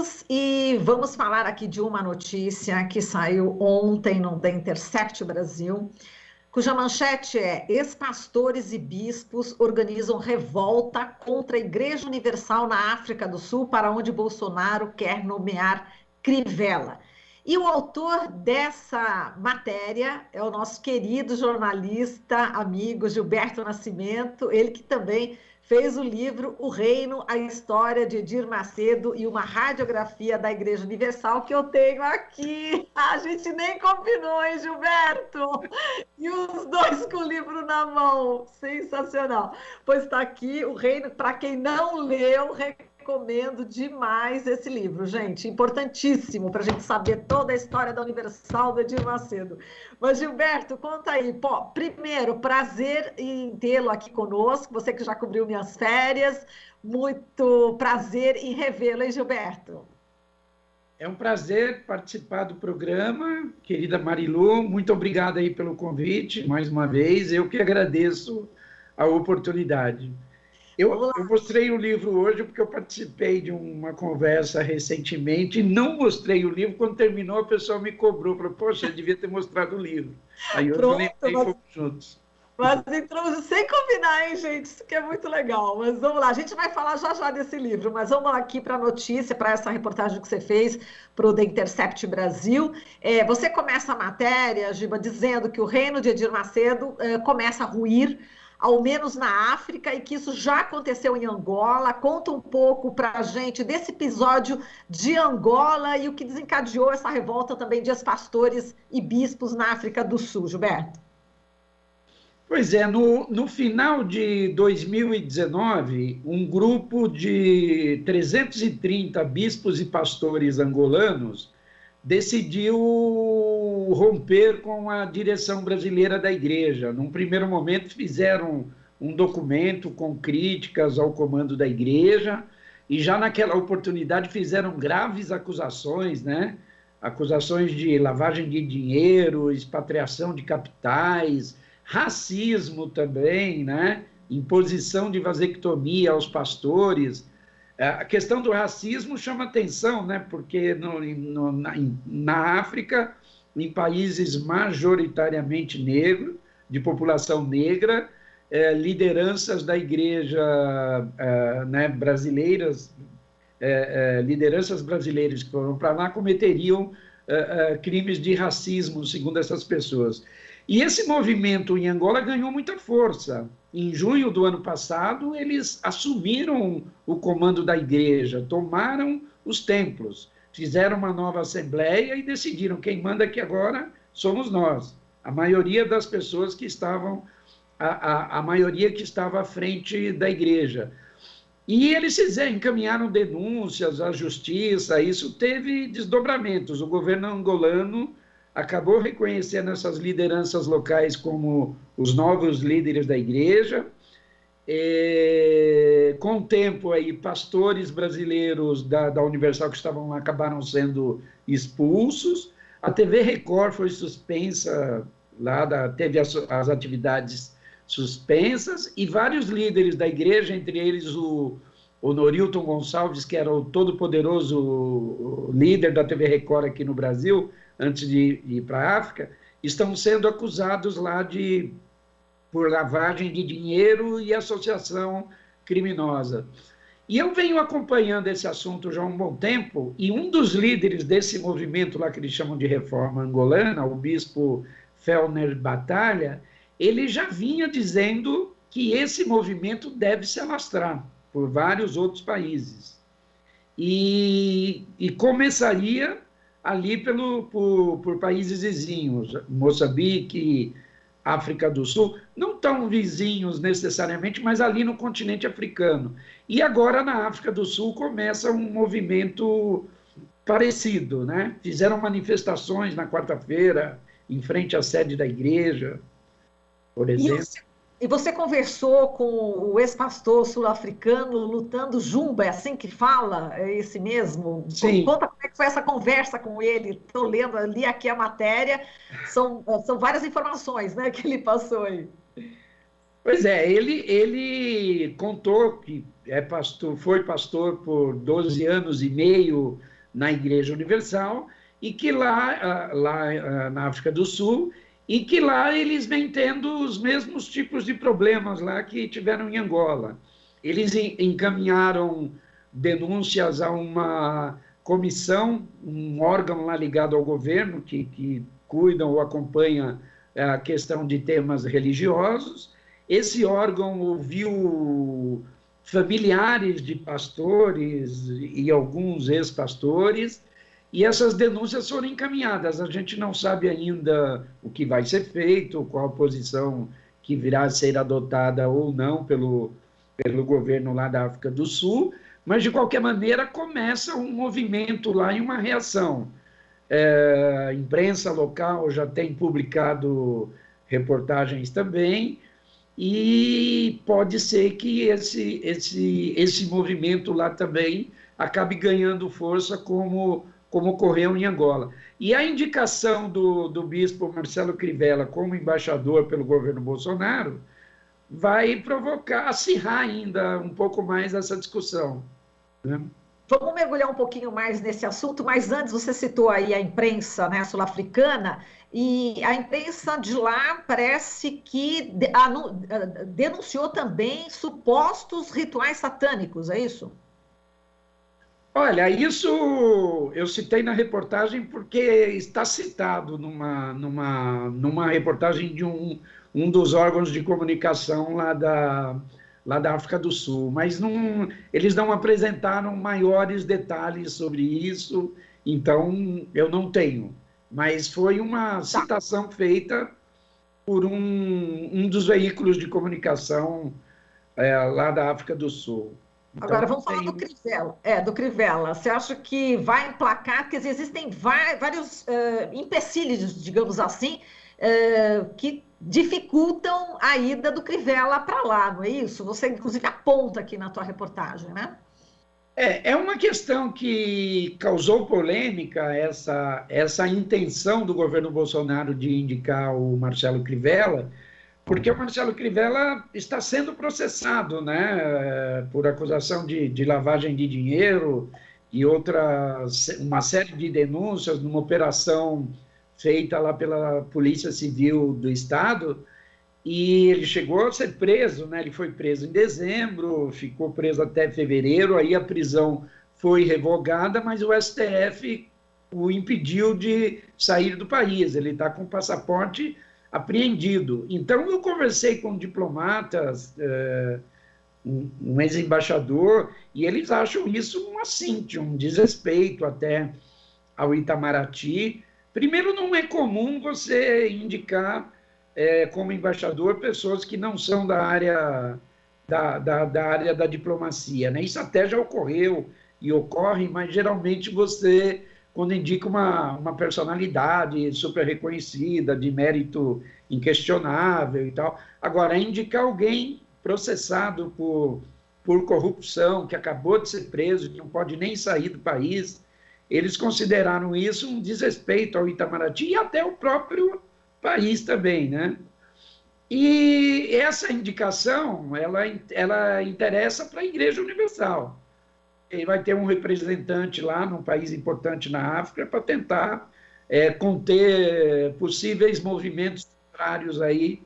amigos, e vamos falar aqui de uma notícia que saiu ontem no The Intercept Brasil, cuja manchete é: ex-pastores e bispos organizam revolta contra a Igreja Universal na África do Sul, para onde Bolsonaro quer nomear Crivella. E o autor dessa matéria é o nosso querido jornalista, amigo Gilberto Nascimento, ele que também fez o livro O Reino, a História de Edir Macedo e uma Radiografia da Igreja Universal, que eu tenho aqui. A gente nem combinou, hein, Gilberto? E os dois com o livro na mão. Sensacional. Pois está aqui O Reino. Para quem não leu, recomendo demais esse livro, gente. Importantíssimo para a gente saber toda a história da Universal do Edir Macedo. Mas, Gilberto, conta aí. Pô, primeiro, prazer em tê-lo aqui conosco. Você que já cobriu minhas férias. Muito prazer em revê-lo, hein, Gilberto? É um prazer participar do programa, querida Marilu. Muito obrigado aí pelo convite, mais uma vez. Eu que agradeço a oportunidade. Eu mostrei o livro hoje porque eu participei de uma conversa recentemente e não mostrei o livro. Quando terminou, a pessoa me cobrou, falou: poxa, eu devia ter mostrado o livro. Aí eu falei, fomos juntos. Mas entramos sem combinar, hein, gente? Isso que é muito legal. Mas vamos lá, a gente vai falar já já desse livro, mas vamos aqui para a notícia, para essa reportagem que você fez para o The Intercept Brasil. Você começa a matéria, Giba, dizendo que o reino de Edir Macedo começa a ruir, ao menos na África, e que isso já aconteceu em Angola. Conta um pouco para a gente desse episódio de Angola e o que desencadeou essa revolta também de ex-pastores e bispos na África do Sul, Gilberto. Pois é, no final de 2019, um grupo de 330 bispos e pastores angolanos decidiu romper com a direção brasileira da igreja. Num primeiro momento, fizeram um documento com críticas ao comando da igreja e já naquela oportunidade fizeram graves acusações, né? Acusações de lavagem de dinheiro, expatriação de capitais, racismo também, né? Imposição de vasectomia aos pastores. A questão do racismo chama atenção, né? Porque na África, em países majoritariamente negros, de população negra, lideranças da igreja né, brasileiras, lideranças brasileiras que foram para lá cometeriam crimes de racismo, segundo essas pessoas. E esse movimento em Angola ganhou muita força. Em junho do ano passado, eles assumiram o comando da igreja, tomaram os templos, fizeram uma nova assembleia e decidiram: quem manda aqui agora somos nós. A maioria das pessoas que estavam, a maioria que estava à frente da igreja. E eles encaminharam denúncias à justiça, isso teve desdobramentos. O governo angolano acabou reconhecendo essas lideranças locais como os novos líderes da igreja. Com o tempo, aí, pastores brasileiros da Universal que estavam lá acabaram sendo expulsos. A TV Record foi suspensa, teve as atividades suspensas, e vários líderes da igreja, entre eles o Norilton Gonçalves, que era o todo-poderoso líder da TV Record aqui no Brasil, antes de ir para a África, estão sendo acusados lá por lavagem de dinheiro e associação criminosa. E eu venho acompanhando esse assunto já há um bom tempo, e um dos líderes desse movimento lá que eles chamam de Reforma Angolana, o bispo Fellner Batalha, ele já vinha dizendo que esse movimento deve se alastrar por vários outros países. E começaria ali por países vizinhos, Moçambique, África do Sul, não tão vizinhos necessariamente, mas ali no continente africano. E agora na África do Sul começa um movimento parecido, né? Fizeram manifestações na quarta-feira em frente à sede da igreja, por exemplo. E você conversou com o ex-pastor sul-africano Lutando Jumba, é assim que fala? É esse mesmo? Sim. Conta como é que foi essa conversa com ele. Estou lendo ali aqui a matéria, são várias informações, né, que ele passou aí. Pois é, ele contou que foi pastor por 12 anos e meio na Igreja Universal, e que lá na África do Sul, e que lá eles vêm tendo os mesmos tipos de problemas lá que tiveram em Angola. Eles encaminharam denúncias a uma comissão, um órgão lá ligado ao governo, que cuida ou acompanha a questão de temas religiosos. Esse órgão ouviu familiares de pastores e alguns ex-pastores, e essas denúncias foram encaminhadas. A gente não sabe ainda o que vai ser feito, qual a posição que virá a ser adotada ou não pelo governo lá da África do Sul, mas, de qualquer maneira, começa um movimento lá e uma reação. A imprensa local já tem publicado reportagens também, e pode ser que esse movimento lá também acabe ganhando força, como ocorreu em Angola. E a indicação do bispo Marcelo Crivella como embaixador pelo governo Bolsonaro vai provocar, acirrar ainda um pouco mais essa discussão, né? Vamos mergulhar um pouquinho mais nesse assunto, mas antes você citou aí a imprensa, né, sul-africana, e a imprensa de lá parece que denunciou também supostos rituais satânicos, é isso? Olha, isso eu citei na reportagem porque está citado numa reportagem de um dos órgãos de comunicação lá da África do Sul, mas eles não apresentaram maiores detalhes sobre isso, então eu não tenho. Mas foi uma citação feita por um dos veículos de comunicação lá da África do Sul. Então, agora, vamos falar do Crivella. Do Crivella. Você acha que vai emplacar? Porque existem vários empecilhos, digamos assim, que dificultam a ida do Crivella para lá, não é isso? Você, inclusive, aponta aqui na tua reportagem, né? É uma questão que causou polêmica, essa intenção do governo Bolsonaro de indicar o Marcelo Crivella, porque o Marcelo Crivella está sendo processado, né, por acusação de lavagem de dinheiro e uma série de denúncias numa operação feita lá pela Polícia Civil do Estado, e ele chegou a ser preso, né? Ele foi preso em dezembro, ficou preso até fevereiro, aí a prisão foi revogada, mas o STF o impediu de sair do país, ele está com o passaporte apreendido. Então, eu conversei com diplomatas, um ex-embaixador, e eles acham isso um assíncio, um desrespeito até ao Itamaraty. Primeiro, não é comum você indicar como embaixador pessoas que não são da área da diplomacia, né? Isso até já ocorreu e ocorre, mas geralmente você, quando indica uma personalidade super reconhecida, de mérito inquestionável e tal. Agora, indicar alguém processado por corrupção, que acabou de ser preso, que não pode nem sair do país, eles consideraram isso um desrespeito ao Itamaraty e até o próprio país também, né? E essa indicação, ela interessa para a Igreja Universal. E vai ter um representante lá num país importante na África para tentar conter possíveis movimentos contrários aí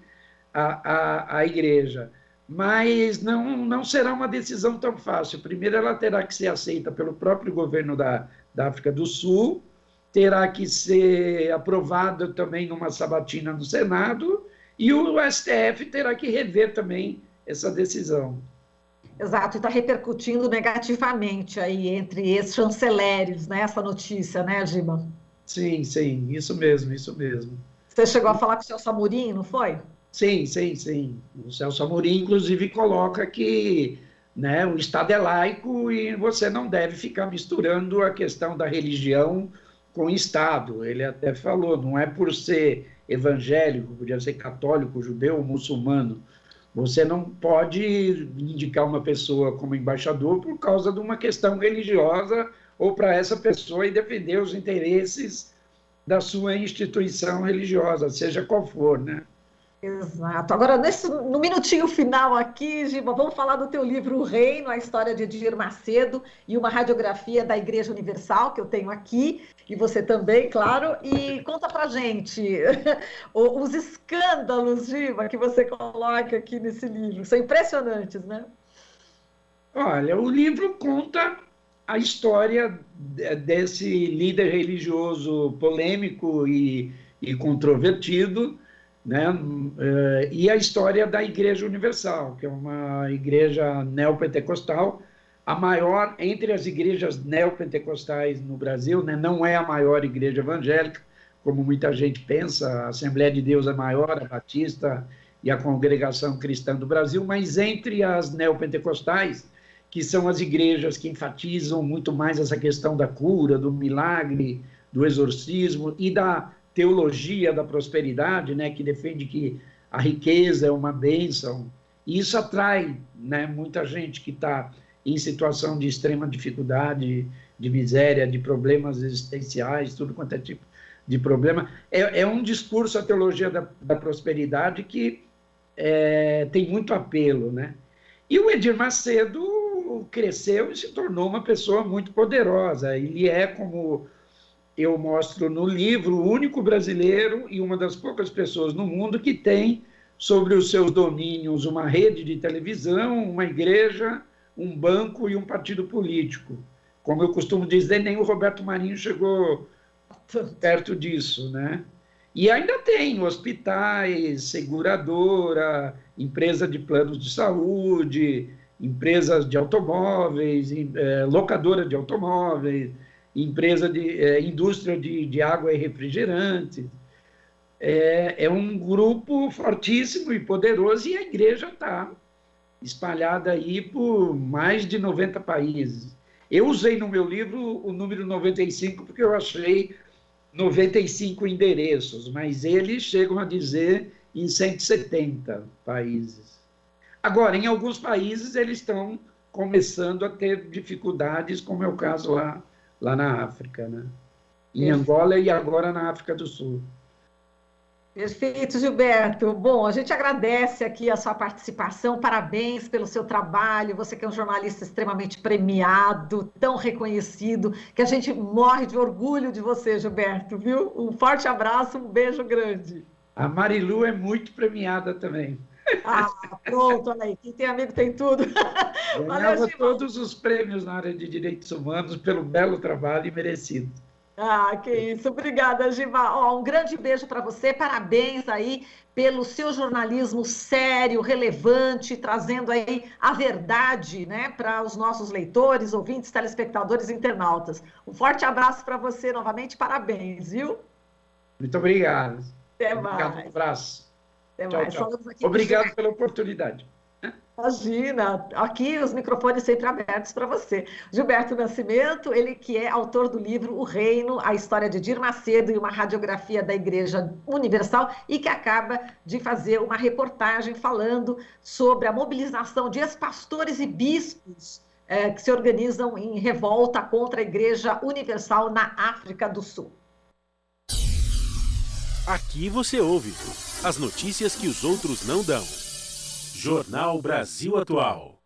à Igreja. Mas não será uma decisão tão fácil. Primeiro, ela terá que ser aceita pelo próprio governo da África do Sul, terá que ser aprovada também numa sabatina no Senado, e o STF terá que rever também essa decisão. Exato, e está repercutindo negativamente aí entre esses chanceleres, né, essa notícia, né, Giba? Sim, isso mesmo, isso mesmo. Você chegou a falar com o Celso Amorim, não foi? Sim. O Celso Amorim, inclusive, coloca que, né, o Estado é laico e você não deve ficar misturando a questão da religião com o Estado. Ele até falou, não é por ser evangélico, podia ser católico, judeu ou muçulmano. Você não pode indicar uma pessoa como embaixador por causa de uma questão religiosa ou para essa pessoa e defender os interesses da sua instituição religiosa, seja qual for, né? Exato. Agora, no minutinho final aqui, Giba, vamos falar do teu livro O Reino, a história de Edir Macedo e uma radiografia da Igreja Universal, que eu tenho aqui, e você também, claro. E conta pra gente os escândalos, Giba, que você coloca aqui nesse livro. São impressionantes, né? Olha, o livro conta a história desse líder religioso polêmico e controvertido, né? E a história da Igreja Universal, que é uma igreja neopentecostal, a maior entre as igrejas neopentecostais no Brasil, né? Não é a maior igreja evangélica, como muita gente pensa, a Assembleia de Deus é maior, a Batista e a Congregação Cristã do Brasil, mas entre as neopentecostais, que são as igrejas que enfatizam muito mais essa questão da cura, do milagre, do exorcismo e da teologia da prosperidade, né, que defende que a riqueza é uma bênção. E isso atrai, né, muita gente que está em situação de extrema dificuldade, de miséria, de problemas existenciais, tudo quanto é tipo de problema. É um discurso, a teologia da prosperidade, que tem muito apelo, né? E o Edir Macedo cresceu e se tornou uma pessoa muito poderosa. Ele é, como eu mostro no livro, o único brasileiro e uma das poucas pessoas no mundo que tem sobre os seus domínios uma rede de televisão, uma igreja, um banco e um partido político. Como eu costumo dizer, nem o Roberto Marinho chegou perto disso, né? E ainda tem hospitais, seguradora, empresa de planos de saúde, empresas de automóveis, locadora de automóveis, empresa de indústria de água e refrigerante. É um grupo fortíssimo e poderoso, e a igreja está espalhada aí por mais de 90 países. Eu usei no meu livro o número 95 porque eu achei 95 endereços, mas eles chegam a dizer em 170 países. Agora, em alguns países, eles estão começando a ter dificuldades, como é o caso lá na África, né? Em Angola e agora na África do Sul. Perfeito, Gilberto. Bom, a gente agradece aqui a sua participação, parabéns pelo seu trabalho, você que é um jornalista extremamente premiado, tão reconhecido, que a gente morre de orgulho de você, Gilberto, viu? Um forte abraço, um beijo grande. A Marilu é muito premiada também. Ah, pronto, olha aí, quem tem amigo tem tudo. Ganhava todos os prêmios na área de direitos humanos pelo belo trabalho e merecido. Ah, que isso. Obrigada, Giba. Um grande beijo para você. Parabéns aí pelo seu jornalismo sério, relevante, trazendo aí a verdade, né, para os nossos leitores, ouvintes, telespectadores, internautas. Um forte abraço para você novamente. Parabéns, viu? Muito obrigado. Até mais. Obrigado, um abraço. Até tchau, mais. tchau. Obrigado pela oportunidade. Imagina, aqui os microfones sempre abertos para você. Gilberto Nascimento, ele que é autor do livro O Reino, a história de Edir Macedo e uma radiografia da Igreja Universal, e que acaba de fazer uma reportagem falando sobre a mobilização de ex-pastores e bispos que se organizam em revolta contra a Igreja Universal na África do Sul. Aqui você ouve as notícias que os outros não dão. Jornal Brasil Atual.